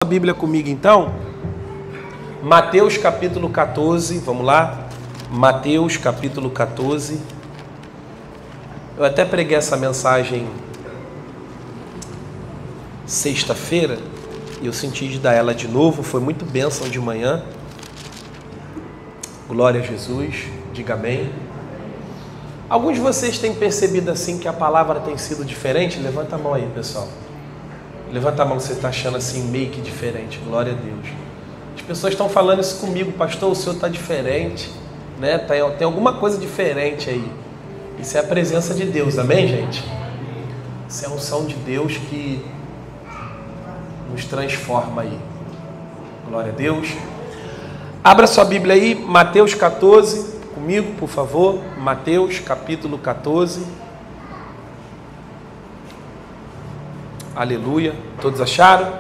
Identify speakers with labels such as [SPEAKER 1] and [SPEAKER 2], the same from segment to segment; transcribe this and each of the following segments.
[SPEAKER 1] A Bíblia comigo então, Mateus capítulo 14, vamos lá, Mateus capítulo 14, eu até preguei essa mensagem sexta-feira, e eu senti de dar ela de novo, foi muito bênção de manhã, glória a Jesus, diga amém. Alguns de vocês têm percebido assim que a palavra tem sido diferente? Levanta a mão aí, pessoal. Levanta a mão se você está achando assim meio que diferente, glória a Deus. As pessoas estão falando isso comigo, pastor, o senhor está diferente, né? Tem alguma coisa diferente aí. Isso é a presença de Deus, amém, gente? Isso é a unção de Deus que nos transforma aí. Glória a Deus. Abra sua Bíblia aí, Mateus 14, comigo, por favor. Mateus capítulo 14. Aleluia. Todos acharam?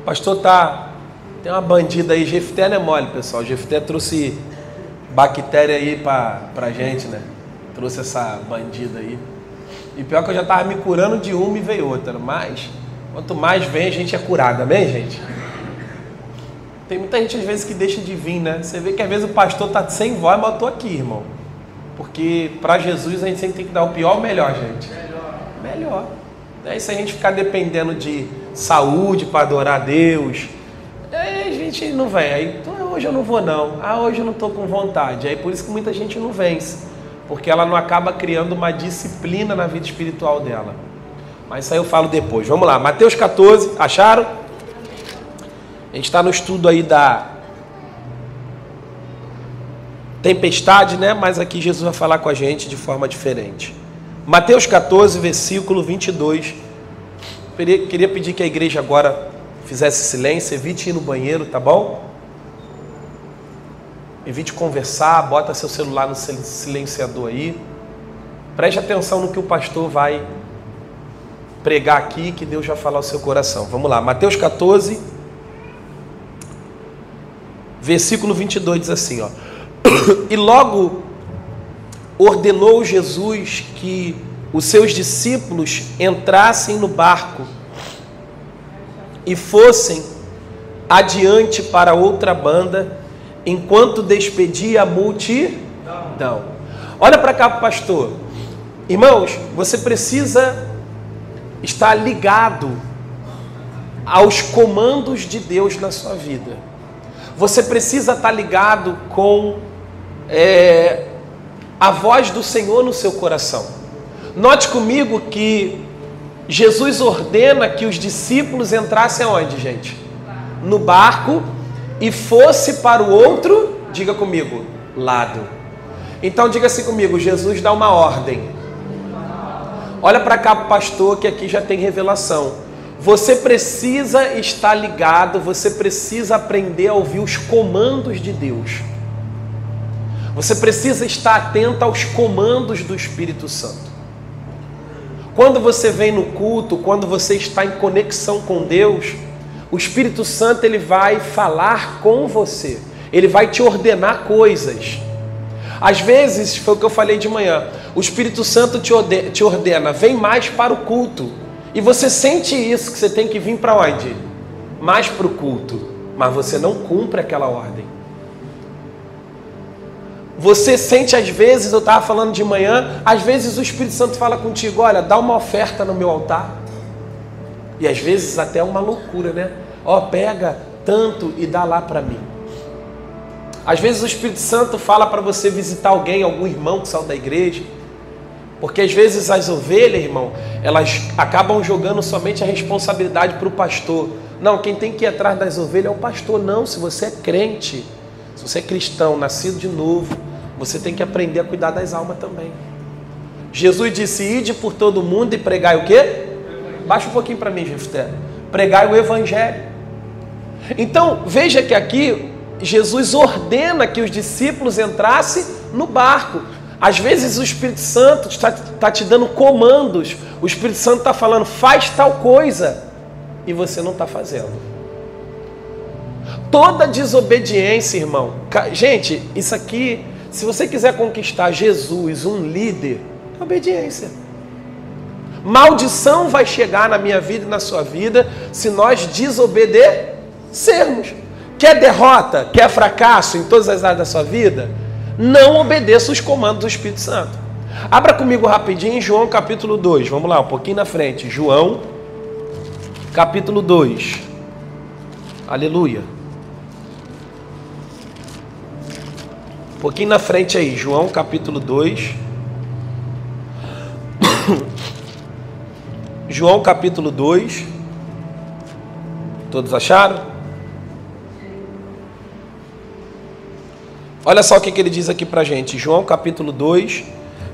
[SPEAKER 1] Pastor, tem uma bandida aí. Jefté não é mole, pessoal. Jefté trouxe bactéria aí pra gente, né? Trouxe essa bandida aí. E pior que eu já tava me curando de uma e veio outra. Mas, quanto mais vem, a gente é curado. Amém, gente? Tem muita gente às vezes que deixa de vir, né? Você vê que às vezes o pastor tá sem voz, mas eu tô aqui, irmão. Porque para Jesus a gente sempre tem que dar o pior ou o melhor, gente? Melhor. E se a gente ficar dependendo de saúde para adorar a Deus, a gente não vem. Aí, hoje eu não vou não. Hoje eu não estou com vontade. Aí por isso que muita gente não vence. Porque ela não acaba criando uma disciplina na vida espiritual dela. Mas isso aí eu falo depois. Vamos lá, Mateus 14, acharam? A gente está no estudo aí da tempestade, né? Mas aqui Jesus vai falar com a gente de forma diferente. Mateus 14, versículo 22. Queria pedir que a igreja agora fizesse silêncio, evite ir no banheiro, tá bom? Evite conversar, bota seu celular no silenciador aí. Preste atenção no que o pastor vai pregar aqui, que Deus vai falar ao seu coração. Vamos lá, Mateus 14, versículo 22 diz assim, ó. E logo ordenou Jesus que os seus discípulos entrassem no barco e fossem adiante para outra banda, enquanto despedia a multidão. Olha para cá, pastor. Irmãos, você precisa estar ligado aos comandos de Deus na sua vida. Você precisa estar ligado com a voz do Senhor no seu coração. Note comigo que Jesus ordena que os discípulos entrassem aonde, gente? No barco e fosse para o outro, diga comigo, lado. Então diga assim comigo, Jesus dá uma ordem. Olha para cá, pastor, que aqui já tem revelação. Você precisa estar ligado, você precisa aprender a ouvir os comandos de Deus. Você precisa estar atento aos comandos do Espírito Santo. Quando você vem no culto, quando você está em conexão com Deus, o Espírito Santo ele vai falar com você. Ele vai te ordenar coisas. Às vezes, foi o que eu falei de manhã, o Espírito Santo te ordena, vem mais para o culto. E você sente isso, que você tem que vir para onde? Mais para o culto. Mas você não cumpre aquela ordem. Você sente às vezes, eu estava falando de manhã, às vezes o Espírito Santo fala contigo, olha, dá uma oferta no meu altar. E às vezes até é uma loucura, né? Pega tanto e dá lá para mim. Às vezes o Espírito Santo fala para você visitar alguém, algum irmão que saiu da igreja. Porque às vezes as ovelhas, irmão, elas acabam jogando somente a responsabilidade para o pastor. Não, quem tem que ir atrás das ovelhas é o pastor. Não, se você é crente, se você é cristão, nascido de novo, você tem que aprender a cuidar das almas também. Jesus disse, ide por todo mundo e pregai o quê? Baixa um pouquinho para mim, Jefté. Pregai o evangelho. Então, veja que aqui, Jesus ordena que os discípulos entrassem no barco. Às vezes o Espírito Santo está te dando comandos. O Espírito Santo está falando, faz tal coisa. E você não está fazendo. Toda desobediência, irmão. Gente, isso aqui, se você quiser conquistar Jesus, um líder, é obediência. Maldição vai chegar na minha vida e na sua vida se nós desobedecermos. Quer derrota? Quer fracasso em todas as áreas da sua vida? Não obedeça os comandos do Espírito Santo. Abra comigo rapidinho em João capítulo 2. Vamos lá, um pouquinho na frente. João capítulo 2. Aleluia. Um pouquinho na frente aí. João capítulo 2. João capítulo 2. Todos acharam? Olha só o que ele diz aqui pra gente. João capítulo 2,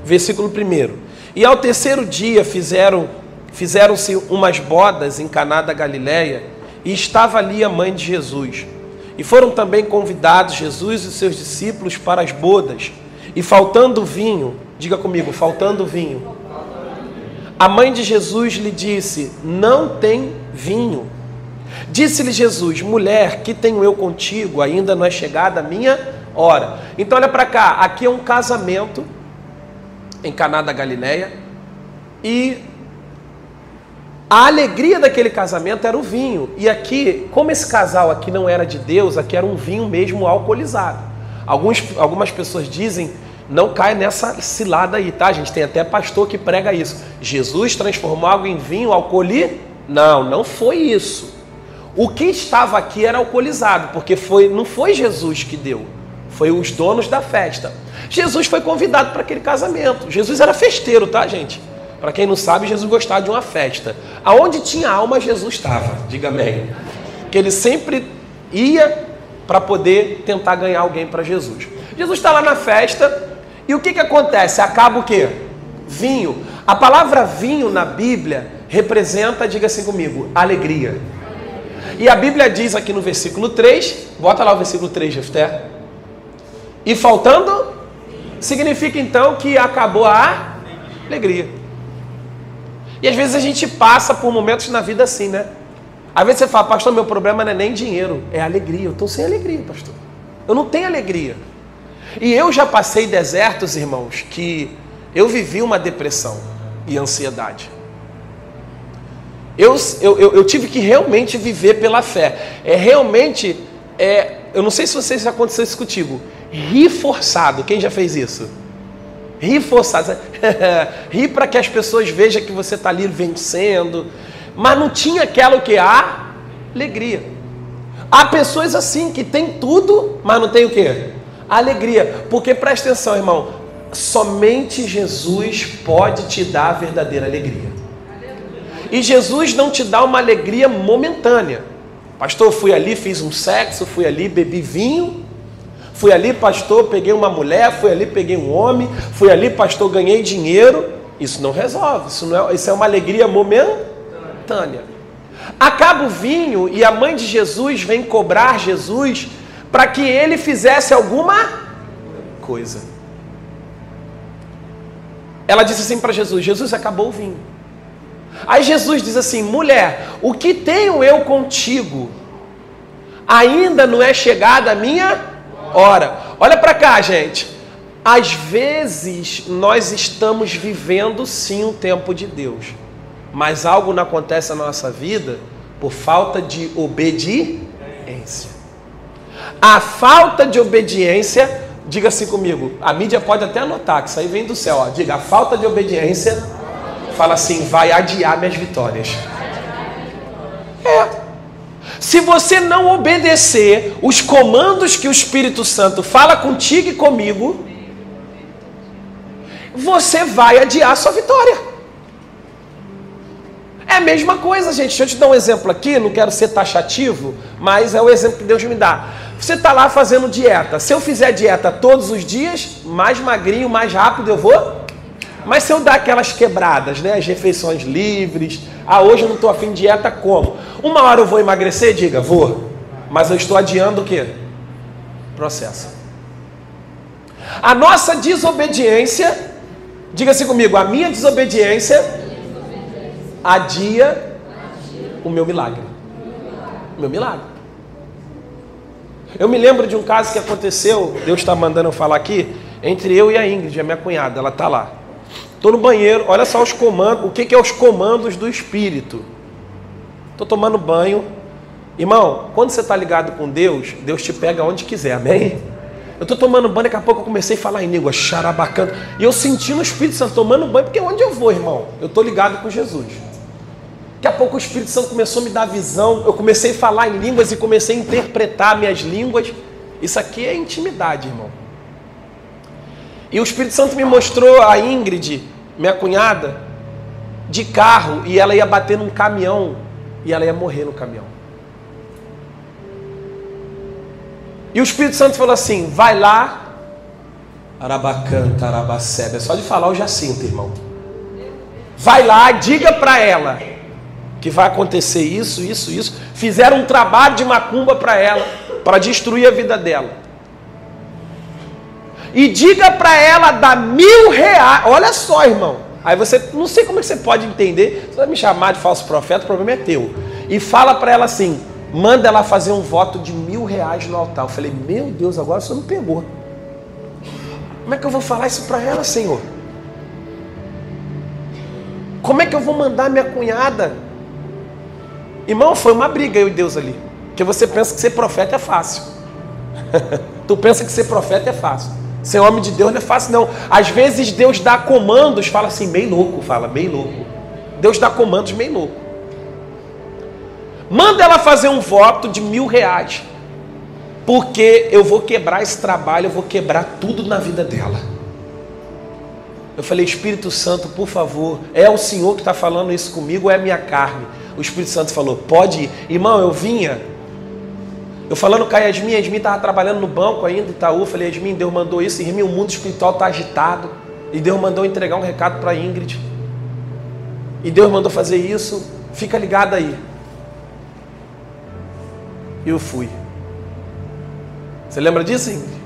[SPEAKER 1] versículo 1. E ao terceiro dia fizeram-se umas bodas em Caná da Galileia, e estava ali a mãe de Jesus. E foram também convidados Jesus e os seus discípulos para as bodas. E faltando vinho, diga comigo, faltando vinho, a mãe de Jesus lhe disse: não tem vinho. Disse-lhe Jesus: mulher, que tenho eu contigo? Ainda não é chegada a minha hora. Então olha para cá, aqui é um casamento em Caná da Galileia, e a alegria daquele casamento era o vinho. E aqui, como esse casal aqui não era de Deus, aqui era um vinho mesmo alcoolizado. Algumas pessoas dizem: não cai nessa cilada aí, tá, gente? Tem até pastor que prega isso. Jesus transformou água em vinho, alcoolizado? Não, não foi isso. O que estava aqui era alcoolizado, porque não foi Jesus que deu, foi os donos da festa. Jesus foi convidado para aquele casamento. Jesus era festeiro, tá, gente? Para quem não sabe, Jesus gostava de uma festa. Aonde tinha alma, Jesus estava. Diga amém. Que ele sempre ia para poder tentar ganhar alguém para Jesus. Jesus está lá na festa, e o que acontece? Acaba o quê? Vinho. A palavra vinho na Bíblia representa, diga assim comigo, alegria. E a Bíblia diz aqui no versículo 3, bota lá o versículo 3, Jefté. E faltando, significa então que acabou a alegria. E às vezes a gente passa por momentos na vida assim, né? Às vezes você fala: pastor, meu problema não é nem dinheiro, é alegria. Eu estou sem alegria, pastor. Eu não tenho alegria. E eu já passei desertos, irmãos, que eu vivi uma depressão e ansiedade. Eu tive que realmente viver pela fé. Eu não sei se vocês já aconteceu isso contigo. Rir forçado. Quem já fez isso? Rir forçado. Rir para que as pessoas vejam que você está ali vencendo. Mas não tinha aquela o que? A alegria. Há pessoas assim que tem tudo, mas não tem o quê? A alegria. Porque presta atenção, irmão. Somente Jesus pode te dar a verdadeira alegria. E Jesus não te dá uma alegria momentânea. Pastor, eu fui ali, fiz um sexo, fui ali, bebi vinho. Fui ali, pastor, peguei uma mulher, fui ali, peguei um homem. Fui ali, pastor, ganhei dinheiro. Isso não resolve, isso é uma alegria momentânea. Acaba o vinho e a mãe de Jesus vem cobrar Jesus para que ele fizesse alguma coisa. Ela disse assim para Jesus: Jesus, acabou o vinho. Aí Jesus diz assim: mulher, o que tenho eu contigo? Ainda não é chegada a minha hora. Olha para cá, gente. Às vezes nós estamos vivendo sim o tempo de Deus, mas algo não acontece na nossa vida por falta de obediência. A falta de obediência, diga assim comigo, a mídia pode até anotar, que isso aí vem do céu, ó. Diga: a falta de obediência, fala assim, vai adiar minhas vitórias. Se você não obedecer os comandos que o Espírito Santo fala contigo e comigo, você vai adiar a sua vitória. É a mesma coisa, gente. Deixa eu te dar um exemplo aqui, não quero ser taxativo, mas é o exemplo que Deus me dá. Você está lá fazendo dieta. Se eu fizer dieta todos os dias, mais magrinho, mais rápido eu vou. Mas se eu dar aquelas quebradas, né, as refeições livres, hoje eu não estou afim de dieta, como? Uma hora eu vou emagrecer? Diga, vou. Mas eu estou adiando o quê? Processo. A nossa desobediência, diga assim comigo, a minha desobediência adia o meu milagre. O meu milagre. Eu me lembro de um caso que aconteceu, Deus está mandando eu falar aqui, entre eu e a Ingrid, a minha cunhada, ela está lá. Estou no banheiro, olha só os comandos, o que é os comandos do Espírito. Estou tomando banho. Irmão, quando você está ligado com Deus, Deus te pega onde quiser, amém? Eu estou tomando banho, daqui a pouco eu comecei a falar em língua, xarabacana. E eu senti no Espírito Santo tomando banho, porque onde eu vou, irmão? Eu estou ligado com Jesus. Daqui a pouco o Espírito Santo começou a me dar visão, eu comecei a falar em línguas e comecei a interpretar minhas línguas. Isso aqui é intimidade, irmão. E o Espírito Santo me mostrou a Ingrid, minha cunhada, de carro, e ela ia bater num caminhão, e ela ia morrer no caminhão. E o Espírito Santo falou assim, vai lá, arabacanta, arabacebe, é só de falar eu já sinto, irmão. Vai lá, diga para ela que vai acontecer isso, isso, isso. Fizeram um trabalho de macumba para ela, para destruir a vida dela. E diga para ela dar R$1.000. Olha só, irmão. Aí você, não sei como é que você pode entender. Você vai me chamar de falso profeta, o problema é teu. E fala para ela assim, manda ela fazer um voto de R$1.000 no altar. Eu falei, meu Deus, agora você não pegou. Como é que eu vou falar isso para ela, Senhor? Como é que eu vou mandar minha cunhada? Irmão, foi uma briga eu e Deus ali. Porque você pensa que ser profeta é fácil. Tu pensa que ser profeta é fácil. Ser homem de Deus não é fácil, não. Às vezes Deus dá comandos, fala assim, meio louco, fala, meio louco. Deus dá comandos meio louco. Manda ela fazer um voto de R$1.000. Porque eu vou quebrar esse trabalho, eu vou quebrar tudo na vida dela. Eu falei, Espírito Santo, por favor, é o Senhor que está falando isso comigo ou é a minha carne? O Espírito Santo falou, pode ir. Irmão, eu vinha, eu falando com a Yasmin estava trabalhando no banco ainda, Itaú, falei, Yasmin, Deus mandou isso, e o mundo espiritual está agitado, e Deus mandou entregar um recado para a Ingrid, e Deus mandou fazer isso, fica ligado aí. E eu fui. Você lembra disso, Ingrid?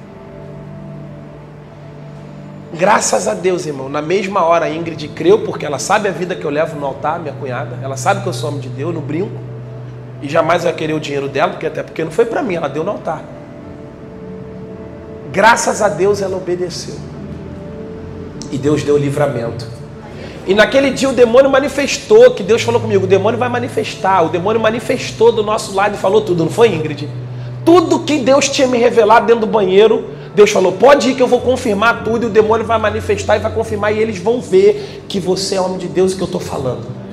[SPEAKER 1] Graças a Deus, irmão, na mesma hora a Ingrid creu, porque ela sabe a vida que eu levo no altar, minha cunhada, ela sabe que eu sou homem de Deus, no brinco, e jamais vai querer o dinheiro dela, porque até porque não foi para mim, ela deu no altar. Graças a Deus ela obedeceu. E Deus deu livramento. E naquele dia o demônio manifestou, que Deus falou comigo, o demônio vai manifestar, o demônio manifestou do nosso lado e falou tudo, não foi, Ingrid? Tudo que Deus tinha me revelado dentro do banheiro, Deus falou, pode ir que eu vou confirmar tudo, e o demônio vai manifestar e vai confirmar, e eles vão ver que você é homem de Deus e que eu estou falando.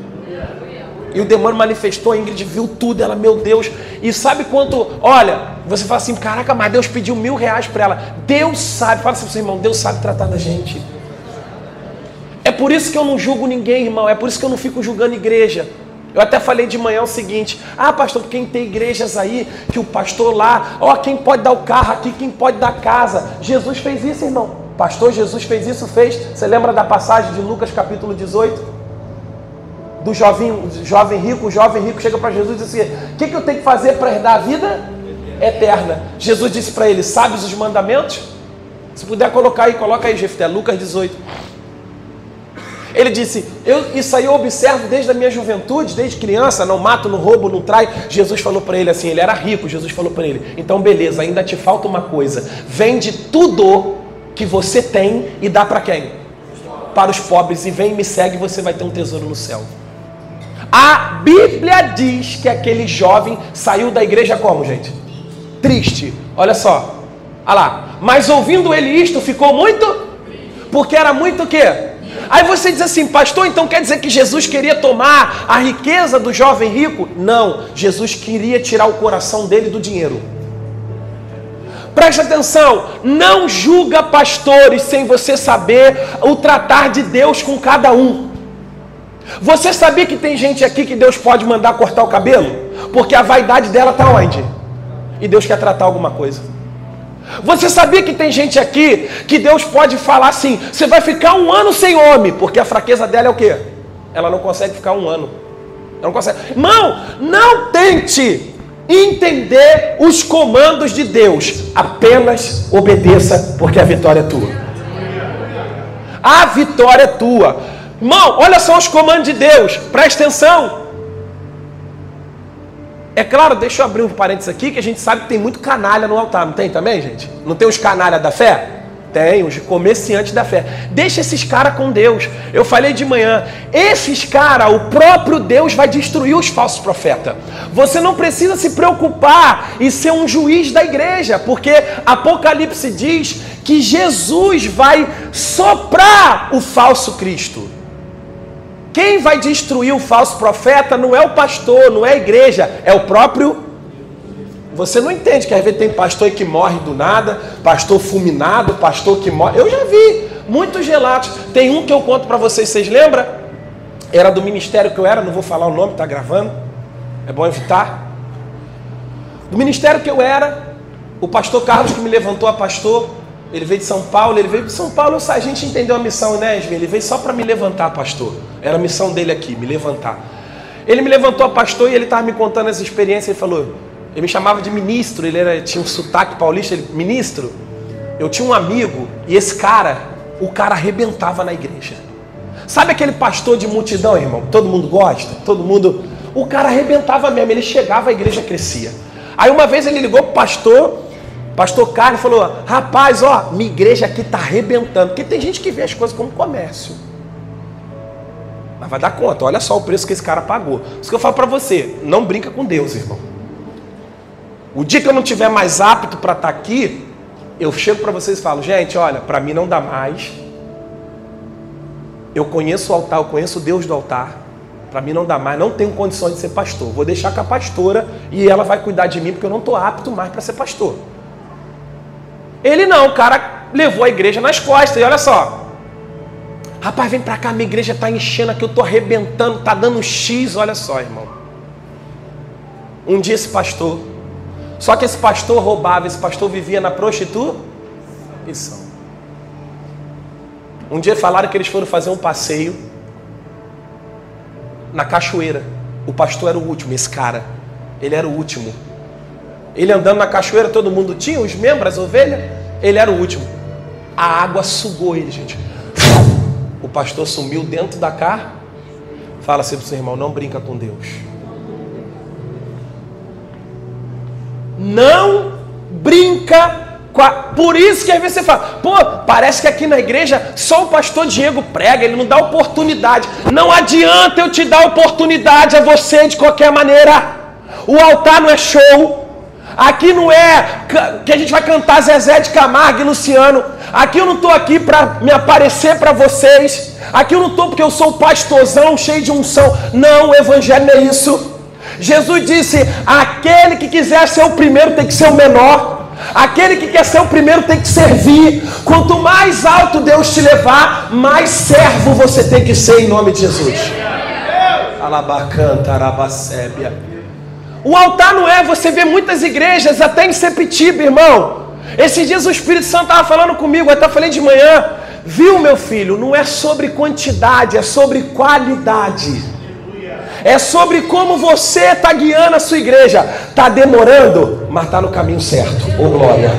[SPEAKER 1] E o demônio manifestou, a Ingrid viu tudo, ela, meu Deus, e sabe quanto, olha, você fala assim, caraca, mas Deus pediu R$1.000 para ela. Deus sabe, fala assim pro seu irmão, Deus sabe tratar da gente. É por isso que eu não julgo ninguém, irmão, é por isso que eu não fico julgando igreja. Eu até falei de manhã o seguinte, pastor, quem tem igrejas aí, que o pastor lá, quem pode dar o carro aqui, quem pode dar a casa. Jesus fez isso, irmão. Pastor, Jesus fez isso, fez. Você lembra da passagem de Lucas capítulo 18? Do jovem rico, o jovem rico chega para Jesus e diz assim, o que eu tenho que fazer para herdar a vida eterna? Jesus disse para ele, sabes os mandamentos? Se puder coloca aí, Jefté, Lucas 18. Ele disse, isso aí eu observo desde a minha juventude, desde criança, não mato, não roubo, não trai. Jesus falou para ele assim, ele era rico, Jesus falou para ele, então beleza, ainda te falta uma coisa, vende tudo que você tem e dá para quem? Para os pobres, e vem e me segue, você vai ter um tesouro no céu. A Bíblia diz que aquele jovem saiu da igreja como, gente? Triste, olha só, olha lá, mas ouvindo ele isto, ficou muito, porque era muito o quê? Aí você diz assim, pastor, então quer dizer que Jesus queria tomar a riqueza do jovem rico? Não, Jesus queria tirar o coração dele do dinheiro. Preste atenção, não julga pastores sem você saber o tratar de Deus com cada um. Você sabia que tem gente aqui que Deus pode mandar cortar o cabelo? Porque a vaidade dela está onde? E Deus quer tratar alguma coisa. Você sabia que tem gente aqui que Deus pode falar assim, você vai ficar 1 ano sem homem, porque a fraqueza dela é o quê? Ela não consegue ficar 1 ano. Ela não consegue. Irmão, não tente entender os comandos de Deus, apenas obedeça, porque a vitória é tua. A vitória é tua. Irmão, olha só os comandos de Deus, presta atenção. É claro, deixa eu abrir um parênteses aqui, que a gente sabe que tem muito canalha no altar, não tem também, gente? Não tem os canalha da fé? Tem, os comerciantes da fé. Deixa esses caras com Deus. Eu falei de manhã, esses caras, o próprio Deus vai destruir os falsos profetas. Você não precisa se preocupar em ser um juiz da igreja, porque Apocalipse diz que Jesus vai soprar o falso Cristo. Quem vai destruir o falso profeta não é o pastor, não é a igreja, é o próprio. Você não entende que às vezes tem pastor que morre do nada, pastor fulminado, pastor que morre. Eu já vi muitos relatos. Tem um que eu conto para vocês lembram? Era do ministério que eu era, não vou falar o nome, tá gravando. É bom evitar. Do ministério que eu era, o pastor Carlos que me levantou a pastor, ele veio de São Paulo, a gente entendeu a missão, né, Esme? Ele veio só para me levantar, pastor. Era a missão dele aqui, me levantar. Ele me levantou a pastor e ele estava me contando as experiências, ele falou... Ele me chamava de ministro, tinha um sotaque paulista, ministro. Eu tinha um amigo e esse cara, o cara arrebentava na igreja. Sabe aquele pastor de multidão, irmão? Todo mundo gosta, todo mundo... O cara arrebentava mesmo, ele chegava, a igreja crescia. Aí uma vez ele ligou pro pastor Carlos, e falou, rapaz, ó, minha igreja aqui tá arrebentando. Porque tem gente que vê as coisas como comércio. Mas vai dar conta, olha só o preço que esse cara pagou. Isso que eu falo pra você, não brinca com Deus, irmão. O dia que eu não tiver mais apto para estar aqui, eu chego para vocês e falo, gente, olha, para mim não dá mais. Eu conheço o altar, eu conheço o Deus do altar. Para mim não dá mais, não tenho condições de ser pastor. Vou deixar com a pastora e ela vai cuidar de mim, porque eu não estou apto mais para ser pastor. Ele não, o cara levou a igreja nas costas. E olha só, rapaz, vem para cá, minha igreja está enchendo aqui, eu estou arrebentando, está dando X, olha só, irmão. Um dia esse pastor... Só que esse pastor roubava, esse pastor vivia na prostituição. Um dia falaram que eles foram fazer um passeio na cachoeira. O pastor era o último, esse cara. Ele era o último. Ele andando na cachoeira, todo mundo tinha, os membros, as ovelhas. Ele era o último. A água sugou ele, gente. O pastor sumiu dentro da carro. Fala assim pro seu irmão, não brinca com Deus. Não brinca com a... Por isso que às vezes você fala, pô, parece que aqui na igreja só o pastor Diego prega, ele não dá oportunidade. Não adianta eu te dar oportunidade a você de qualquer maneira. O altar não é show. Aqui não é que a gente vai cantar Zezé de Camargo e Luciano. Aqui eu não estou aqui para me aparecer para vocês. Aqui eu não estou porque eu sou pastorzão cheio de unção. Não, o evangelho não é isso. Jesus disse, aquele que quiser ser o primeiro tem que ser o menor. Aquele que quer ser o primeiro tem que servir. Quanto mais alto Deus te levar, mais servo você tem que ser em nome de Jesus. Alabacanta, arabacébia. O altar não é, você vê muitas igrejas, até em Sepetiba, irmão. Esses dias o Espírito Santo estava falando comigo, eu até falei de manhã. Viu, meu filho, não é sobre quantidade, é sobre qualidade. É sobre como você está guiando a sua igreja. Está demorando, mas está no caminho certo. Ô glória.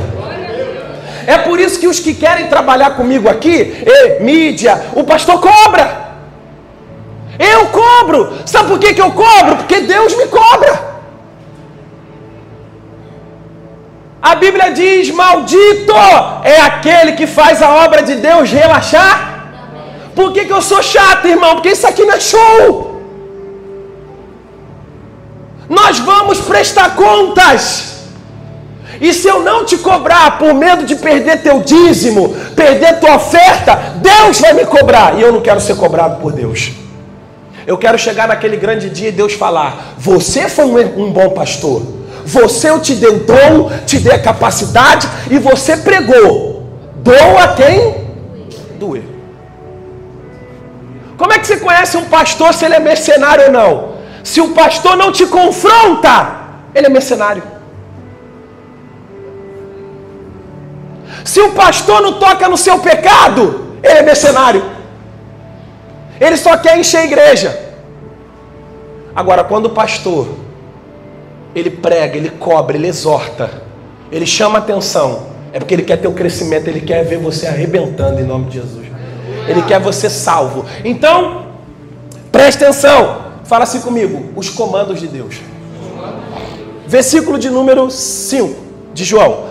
[SPEAKER 1] É por isso que os que querem trabalhar comigo aqui, mídia, o pastor cobra. Eu cobro. Sabe por que eu cobro? Porque Deus me cobra. A Bíblia diz, maldito é aquele que faz a obra de Deus relaxar. Por que eu sou chato, irmão? Porque isso aqui não é show. Nós vamos prestar contas. E se eu não te cobrar por medo de perder teu dízimo, perder tua oferta, Deus vai me cobrar. E eu não quero ser cobrado por Deus. Eu quero chegar naquele grande dia e Deus falar, você foi um bom pastor. Você, eu te dei o dom, te dei a capacidade e você pregou. Dou a quem doer. Como é que você conhece um pastor se ele é mercenário ou não? Se o pastor não te confronta, ele é mercenário. Se o pastor não toca no seu pecado, ele é mercenário. Ele só quer encher a igreja. Agora, quando o pastor, ele prega, ele cobra, ele exorta, ele chama atenção, é porque ele quer ter o crescimento, ele quer ver você arrebentando em nome de Jesus. Ele quer você salvo. Então, preste atenção. Fala assim comigo, os comandos de Deus. Versículo de número 5 de João.